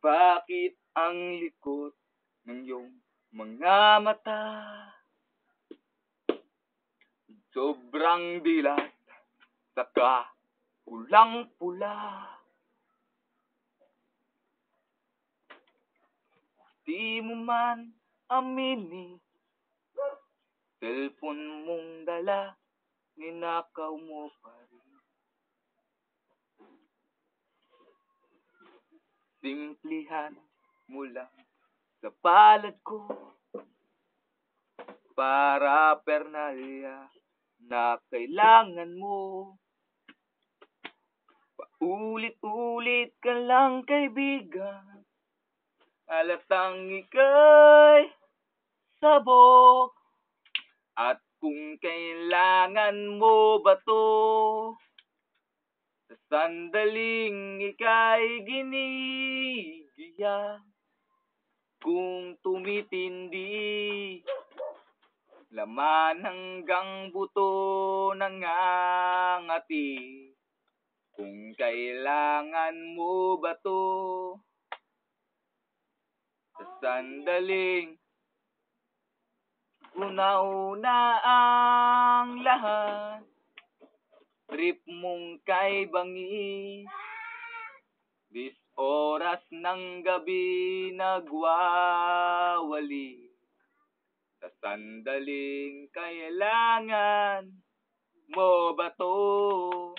Bakit ang likot ng iyong mga mata? Sobrang dilat, saka pulang-pula. Di mo man aminin, cellphone mong dala, ninakaw mo pa rin. Simplihan mo lang sa palad ko, para pernalya na kailangan mo. Paulit-ulit ka lang, kaibigan, halatang ika'y sabog. At kung kailangan mo ba to, sa sandaling ika'y ginigiya, kung tumitindi, laman hanggang buto nangangati. Kung kailangan mo ba to, sa sandaling una-una ang lahat, trip mong kay bangis, 10 oras ng gabi nagwawali. Sa sandaling kailangan mo ba to?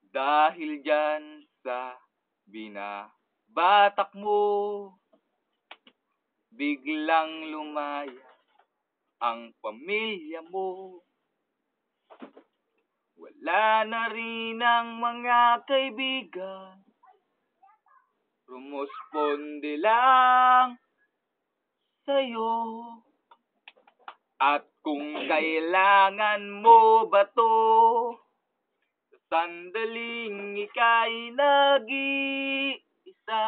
Dahil dyan sa binabatak mo, biglang lumaya ang pamilya mo. Wala na rin ang mga kaibigan, rumusponde lang sa'yo. At kung kailangan mo ba to, sandaling ika'y nag-iisa,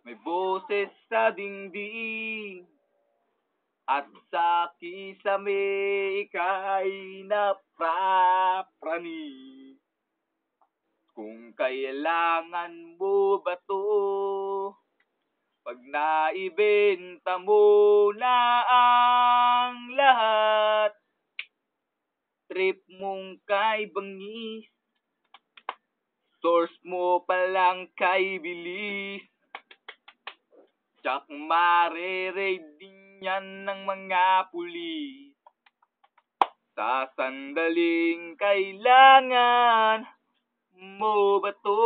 may boses sa dingding, at sa kisame ika'y naprapraning. Kung kailangan mo ba to, pag naibenta mo na ang lahat, trip mong kay bangis, source mo palang kay bilis. Tsak mareraid din yan ng mga pulis. Sa sandaling kailangan mo ba to?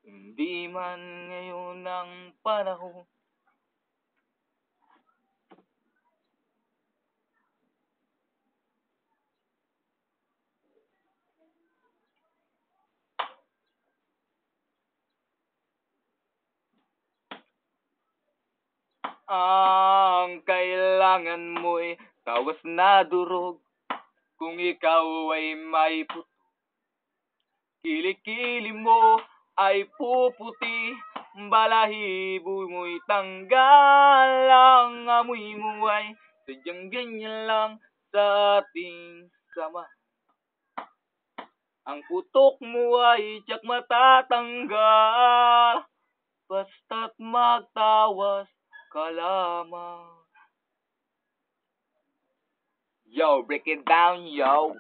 Hindi man ngayon ang panahon, ang kailangan mo'y tawas na durog. Kung ikaw ay may puto, kilikili mo ay puputi, balahibo mo'y tanggal, ang amoy mo ay sadyang ganyan lang sa ating sama. Ang putok mo ay tiyak matatanggal, basta't magtawas ka lamang. Yo, break it down, yo.